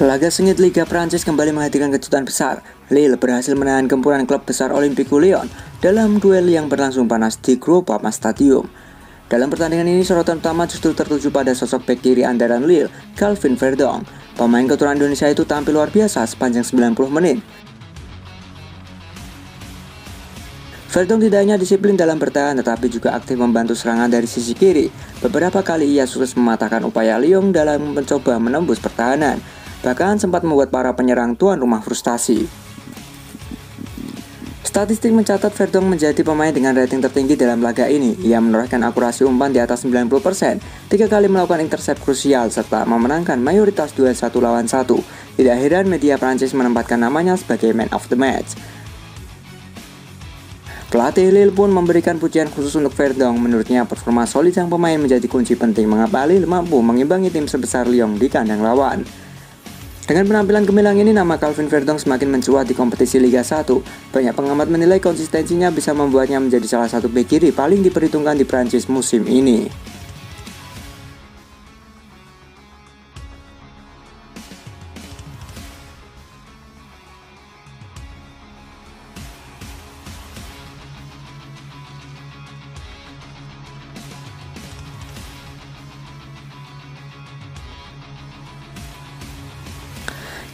Laga sengit Liga Prancis kembali menghadirkan kejutan besar. Lille berhasil menahan gempuran klub besar Olympique Lyon dalam duel yang berlangsung panas di Groupama Stadium. Dalam pertandingan ini, sorotan utama justru tertuju pada sosok bek kiri andalan Lille, Calvin Verdong. Pemain keturunan Indonesia itu tampil luar biasa sepanjang 90 menit. Verdong tidak hanya disiplin dalam bertahan, tetapi juga aktif membantu serangan dari sisi kiri. Beberapa kali ia sukses mematahkan upaya Lyon dalam mencoba menembus pertahanan. Bahkan sempat membuat para penyerang tuan rumah frustasi. Statistik mencatat Verdong menjadi pemain dengan rating tertinggi dalam laga ini. Ia menorehkan akurasi umpan di atas 90%, 3 kali melakukan intercept krusial, serta memenangkan mayoritas duel 1 lawan 1. Tidak heran media Prancis menempatkan namanya sebagai man of the match. Pelatih Lille pun memberikan pujian khusus untuk Verdong. Menurutnya, performa solid sang pemain menjadi kunci penting mengapa Lille mampu mengimbangi tim sebesar Lyon di kandang lawan. Dengan penampilan gemilang ini, nama Calvin Verdong semakin mencuat di kompetisi Liga 1. Banyak pengamat menilai konsistensinya bisa membuatnya menjadi salah satu bek kiri paling diperhitungkan di Prancis musim ini.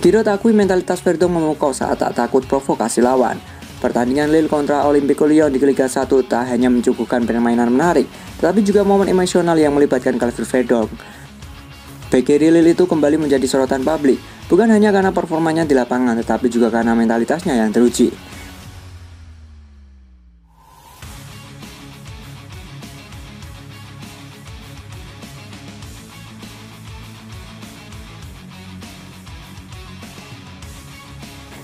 Giroud akui mentalitas Verdong memukau saat tak takut provokasi lawan. Pertandingan Lille kontra Olympique Lyon di Liga 1 tak hanya mencukuhkan permainan menarik, tetapi juga momen emosional yang melibatkan Calvin Verdong. Bek kiri Lille itu kembali menjadi sorotan publik, bukan hanya karena performanya di lapangan, tetapi juga karena mentalitasnya yang teruji.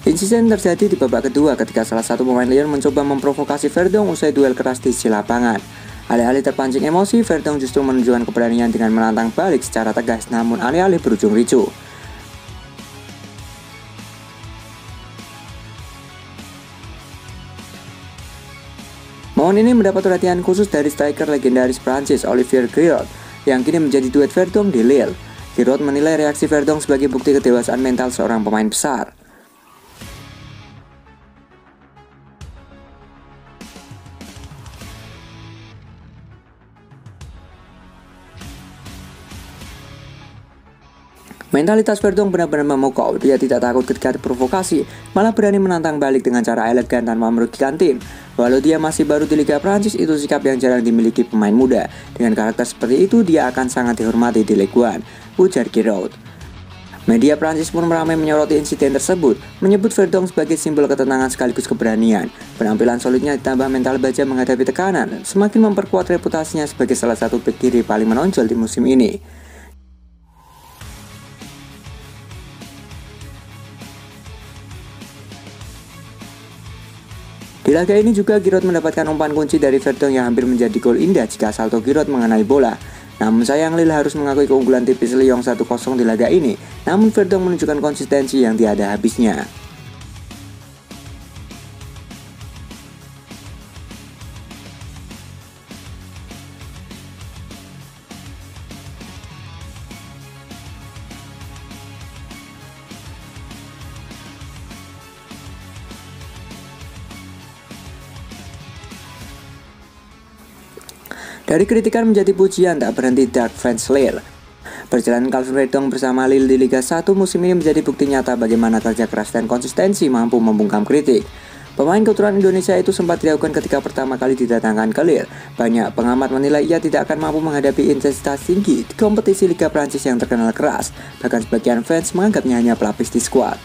Insiden terjadi di babak kedua ketika salah satu pemain Lyon mencoba memprovokasi Verdong usai duel keras di sisi lapangan. Alih-alih terpancing emosi, Verdong justru menunjukkan keberanian dengan menantang balik secara tegas, namun alih-alih berujung ricuh. Momen ini mendapat perhatian khusus dari striker legendaris Prancis Olivier Giroud yang kini menjadi duet Verdong di Lille. Giroud menilai reaksi Verdong sebagai bukti kedewasaan mental seorang pemain besar. Mentalitas Verdong benar-benar memukau. Dia tidak takut ketika diprovokasi, malah berani menantang balik dengan cara elegan tanpa merugikan tim. Walau dia masih baru di Liga Prancis, itu sikap yang jarang dimiliki pemain muda. Dengan karakter seperti itu, dia akan sangat dihormati di Ligue 1, ujar Giroud. Media Prancis pun ramai menyoroti insiden tersebut, menyebut Verdong sebagai simbol ketenangan sekaligus keberanian. Penampilan solidnya ditambah mental baja menghadapi tekanan, semakin memperkuat reputasinya sebagai salah satu bek kiri paling menonjol di musim ini. Di laga ini juga Giroud mendapatkan umpan kunci dari Verdong yang hampir menjadi gol indah jika salto Giroud mengenai bola. Namun sayang Lille harus mengakui keunggulan tipis Lyon 1-0 di laga ini. Namun Verdong menunjukkan konsistensi yang tiada habisnya. Dari kritikan menjadi pujian tak berhenti dark fans Lille. Perjalanan Calvin Verdong bersama Lille di Liga 1 musim ini menjadi bukti nyata bagaimana kerja keras dan konsistensi mampu membungkam kritik. Pemain keturunan Indonesia itu sempat diragukan ketika pertama kali didatangkan ke Lille. Banyak pengamat menilai ia tidak akan mampu menghadapi intensitas tinggi di kompetisi Liga Prancis yang terkenal keras. Bahkan sebagian fans menganggapnya hanya pelapis di skuad.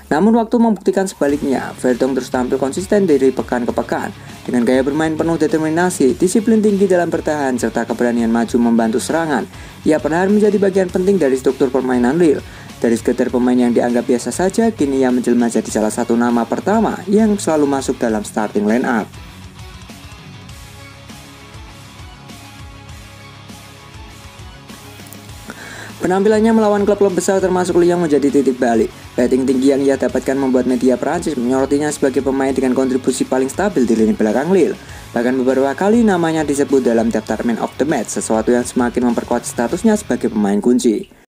Namun waktu membuktikan sebaliknya, Verdong terus tampil konsisten dari pekan ke pekan. Dengan gaya bermain penuh determinasi, disiplin tinggi dalam bertahan, serta keberanian maju membantu serangan, ia perlahan menjadi bagian penting dari struktur permainan Lille. Dari sekedar pemain yang dianggap biasa saja, kini ia menjelma jadi salah satu nama pertama yang selalu masuk dalam starting line up. Penampilannya melawan klub-klub besar termasuk Lyon menjadi titik balik. Rating tinggi yang ia dapatkan membuat media Prancis menyorotinya sebagai pemain dengan kontribusi paling stabil di lini belakang Lille. Bahkan beberapa kali namanya disebut dalam daftar Man of the Match, sesuatu yang semakin memperkuat statusnya sebagai pemain kunci.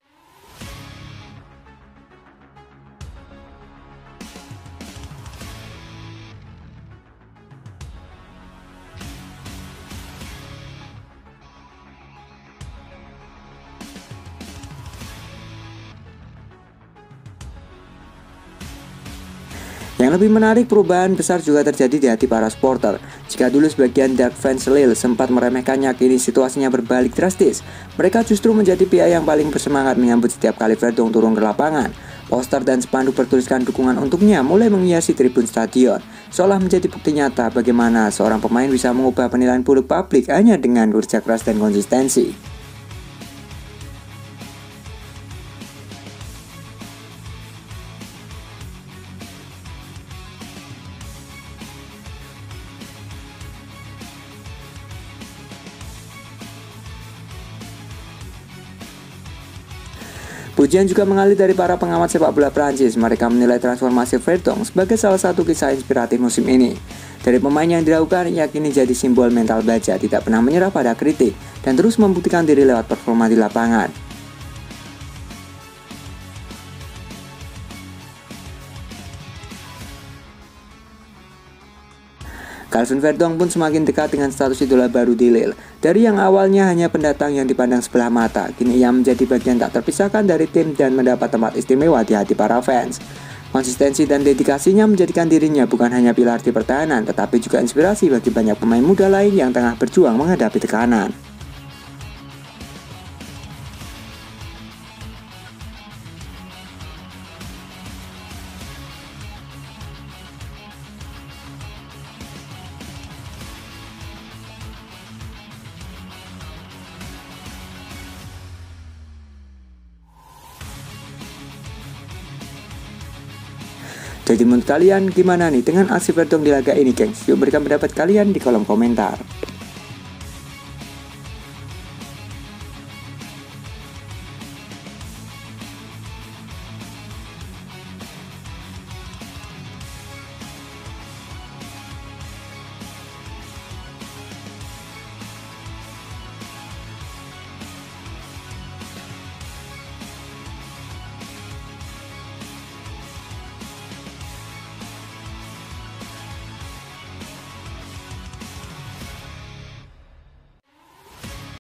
Yang lebih menarik, perubahan besar juga terjadi di hati para supporter. Jika dulu sebagian dark fans Lille sempat meremehkannya, kini situasinya berbalik drastis. Mereka justru menjadi pihak yang paling bersemangat menyambut setiap kali Verdong turun ke lapangan. Poster dan spanduk bertuliskan dukungan untuknya mulai menghiasi tribun stadion, seolah menjadi bukti nyata bagaimana seorang pemain bisa mengubah penilaian buruk publik hanya dengan kerja keras dan konsistensi. Pujian juga mengalir dari para pengamat sepak bola Prancis. Mereka menilai transformasi Verdong sebagai salah satu kisah inspiratif musim ini. Dari pemain yang diragukan, ia kini jadi simbol mental baja, tidak pernah menyerah pada kritik, dan terus membuktikan diri lewat performa di lapangan. Calvin Verdong pun semakin dekat dengan status idola baru di Lille. Dari yang awalnya hanya pendatang yang dipandang sebelah mata, kini ia menjadi bagian tak terpisahkan dari tim dan mendapat tempat istimewa di hati para fans. Konsistensi dan dedikasinya menjadikan dirinya bukan hanya pilar di pertahanan, tetapi juga inspirasi bagi banyak pemain muda lain yang tengah berjuang menghadapi tekanan. Jadi menurut kalian gimana nih dengan aksi Verdong di laga ini, gengs? Yuk berikan pendapat kalian di kolom komentar.